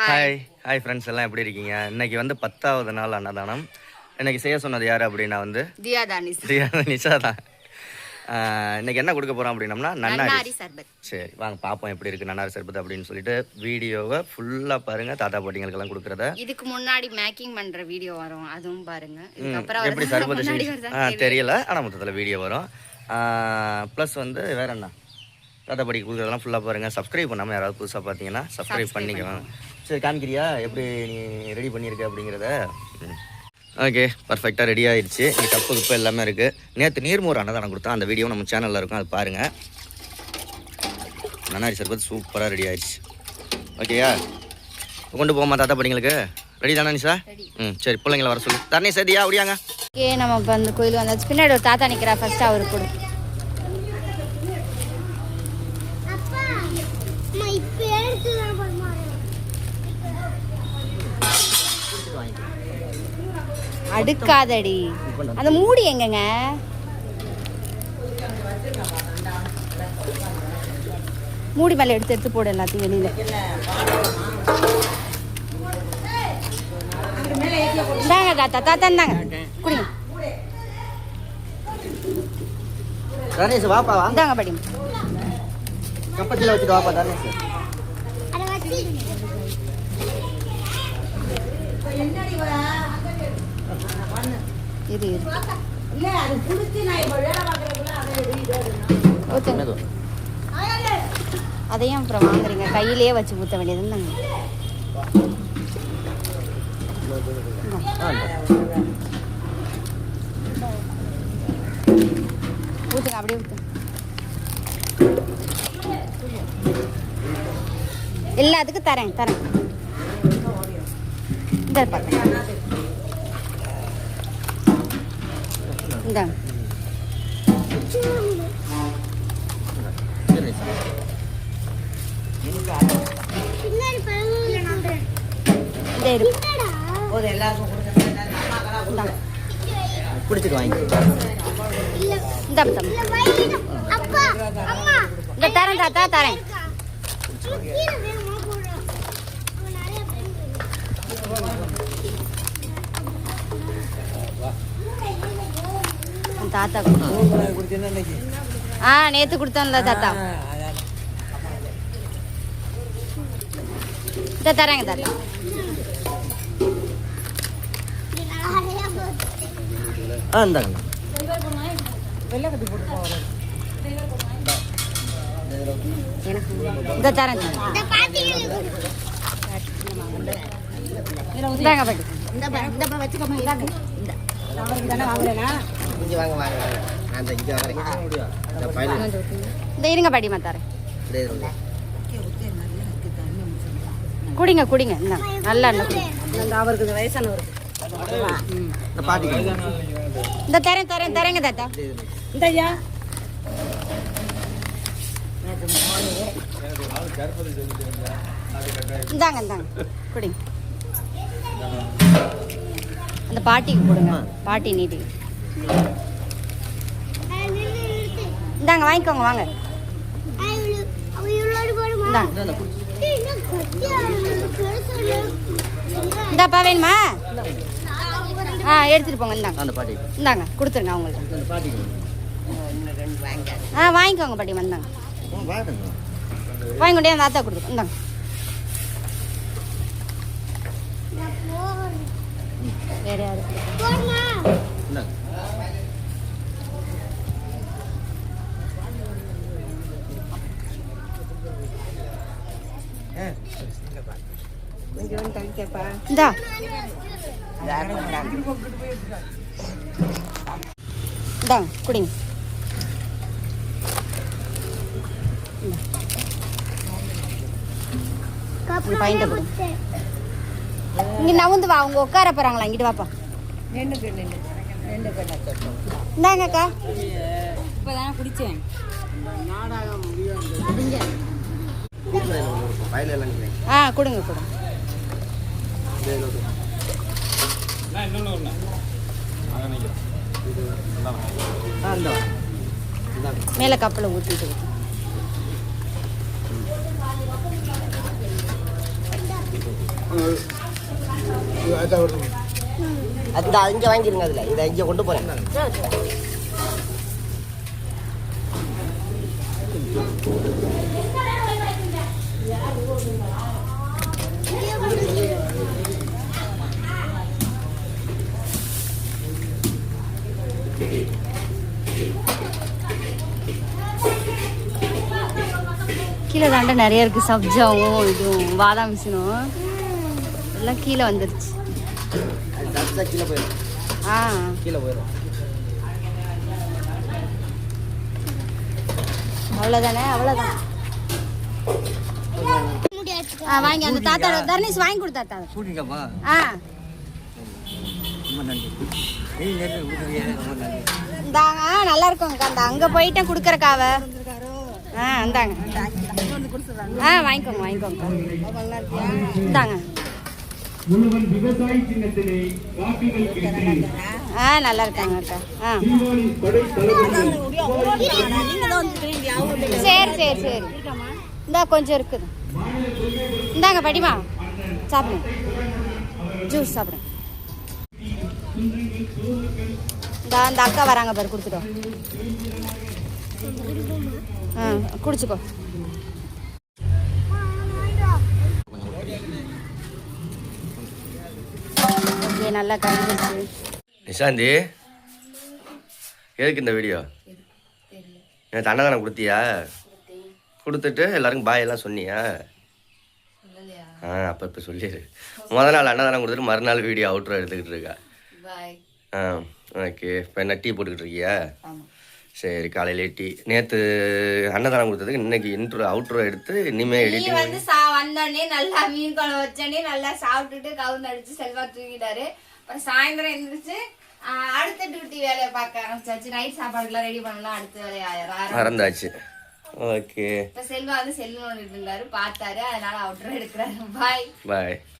Hi friends எல்லாம் எப்படி இருக்கீங்க? இன்னைக்கு வந்து 10வது நாள் அன்னதானம். இன்னைக்கு செய்ய சொன்னது யார் அப்படின்னா வந்து நிஷா தான். இன்னைக்கு என்ன கொடுக்க போகிறோம் அப்படின்னம்னா நன்னாரி சர்பத். சரி வாங்க பார்ப்போம் எப்படி இருக்குது நன்னாரி சர்பத் அப்படின்னு சொல்லிட்டு வீடியோவை ஃபுல்லாக பாருங்கள். தாத்தா பாட்டிங்களுக்கெல்லாம் கொடுக்குறத இதுக்கு முன்னாடி மேக்கிங் பண்ணுற வீடியோ வரும், அதுவும் பாருங்கள். எப்படி சர்பத் தெரியல, ஆனால் மொத்தத்தில் வீடியோ வரும். ப்ளஸ் வந்து வேற என்ன தாத்தா பாட்டி கொடுக்குறதெல்லாம் ஃபுல்லாக பாருங்கள். சப்ஸ்கிரைப் பண்ணாமல் யாராவது புதுசாக பார்த்தீங்கன்னா சப்ஸ்கிரைப் பண்ணிக்கலாம். சரி காமிக்கிறியா எப்படி நீ ரெடி பண்ணியிருக்க அப்படிங்கிறத? ஓகே பர்ஃபெக்டாக ரெடி ஆகிடுச்சு. இங்கே கப்பு குப்பை எல்லாமே இருக்குது. நேற்று நீர்மோர் அன்னதானம் கொடுத்தா அந்த வீடியோ நம்ம சேனலில் இருக்கும், அது பாருங்கள். நன்னாரி சர்பத் சூப்பராக ரெடி ஆகிடுச்சு. ஓகேயா கொண்டு போமா தாத்தா பாட்டிங்களுக்கு? ரெடி தானே நிஷா? சரி பிள்ளைங்களை வர சொல்லு. தண்ணி சரியா அப்படியாங்க? ஓகே நம்ம இப்போ அந்த கோயில் வந்தாச்சு. பின்னாடி ஒரு தாத்தா நிற்கிறா, ஃபர்ஸ்ட் அவருக்கு கொடு. அடுக்காதடி, அந்த மூடி எங்கங்க? மூடி மேல எடுத்து போடு எல்லாத்தையும் வெளியில. இந்தாங்க தாத்தா, தாத்தா இந்தாங்க குடிங்க. இந்தாங்க படி கப்பத்தில் வச்சுட்டு வாப்பா தர்ணேஷ். இது அதையும் அப்புறம் வாங்குறீங்க, கையிலேயே வச்சு ஊற்ற வேண்டியதுன்னு. ஊற்றுங்க, அப்படியே ஊற்று. எல்லாத்துக்கும் தரேன் இந்த பார்த்தேன். இந்தாங்க பிடிச்சிட்டு வாங்கி இந்த தரேன் தாத்தா தரேன். தாத்தா நேத்து கொடுத்தோம்ல தாத்தா, இத தரேங்க தாத்தா. இந்த தரேன் இந்தாங்க பாட்டி. இந்த இருங்க பாட்டி மாத்தாரேன். குடிங்க குடிங்க, நல்லா அவருக்கு வயசானவருக்கு. இந்த தரேங்க தாத்தா. இந்த ஐயா இந்தாங்க குடிங்க. அந்த பாட்டிக்கு கொடுங்க, பாட்டி நீட்டி. இந்தாங்க வாங்கிக்கோங்க வாங்க. இந்தாப்பா வேணுமா? எடுத்துட்டு போங்க. இந்தாங்க கொடுத்துருங்க அவங்களுக்கு. வாங்கிக்கோங்க பாட்டி. வந்தாங்க வாங்கி கொண்டே அந்த ஆத்தா கொடுத்துருங்க. இந்தாங்க வேற யாரு? இந்தா இந்தாங்க குடிங்க. பையன் கொடுங்க. இங்க நவுந்து வா, அவங்க உட்கார போறாங்களா? இங்கிட்டு வாப்பா. இந்தாங்க அக்கா. இப்பதான் குடிச்சேன். கொடுங்க கொடுங்க. மேல கப்பலை ஊற்றிட்டு அது இங்கே வாங்கிருங்க. அதில் இதை இங்கே கொண்டு போகிறேன். கீழே தாண்ட நிறைய இருக்கு. சப்ஜாவும் இதுவும் பாதாம் மிஷினும் எல்லாம் கீழே வந்துருச்சு. கீழே போயிடும். கீழே போயிடும். அவ்வளோதானே, அவ்வளோதான். வாங்கி அந்த தாத்தா தர்ணீஸ் வாங்கி கொடு தாத்தா. கூட்டிங்கப்பா. ரொம்ப நன்றி. இந்தாங்க நல்லா இருக்குங்க. அந்த அங்கே போயிட்டேன் கொடுக்குறக்காவ. இந்தாங்க. வாங்கிக்கோங்க வாங்கிக்கோங்க. இந்தாங்க. நல்லா இருக்காங்க அக்கா. சரி சரி சரி. இந்தா கொஞ்சம் இருக்குது. இந்தாங்க படிமா சாப்பிடுங்க. ஜூஸ் சாப்பிடுங்க. இந்த அக்கா வராங்க பாரு, கொடுத்துட்டோம். குடிச்சுக்கோ. ஓகே நல்லா கழிஞ்சிருச்சு. நிஷாந்தி எதுக்கு இந்த வீடியோ? எனக்கு அன்னதானம் கொடுத்தியா? கொடுத்துட்டு எல்லாருக்கும் பாய் எல்லாம் சொன்னியா? அப்போ இப்போ சொல்லிடு. முதல் நாள் அன்னதானம் கொடுத்துட்டு மறுநாள் வீடியோ அவுட்ரோ எடுத்துக்கிட்டு இருக்கா. ஓகே. இப்போ என்ன டீ போட்டுக்கிட்டு இருக்கியா? சரி. காலையிலே டீ. நேற்று அன்னதானம் கொடுத்ததுக்கு இன்னைக்கு இன்ட்ரோ அவுட்ரோ எடுத்து இனிமேல் எடிட்டிங் வந்து வந்தோடனே நல்லா மீன் குழம்பு வச்சோடனே நல்லா சாப்பிட்டுட்டு கவுந்து அடிச்சு செல்வா தூங்கிட்டாரு. அப்புறம் சாயந்தரம் எழுந்திரிச்சு அடுத்த டியூட்டி வேலையை பார்க்க ஆரம்பிச்சாச்சு. நைட் சாப்பாடுலாம் ரெடி பண்ணலாம். அடுத்த வேலையை மறந்தாச்சு. ஓகே. இப்போ செல்வா வந்து செல்லு நோண்டிட்டு இருந்தாரு, பார்த்தாரு. அதனால அவுட்ரோ எடுக்கிறாரு. பாய் பாய்.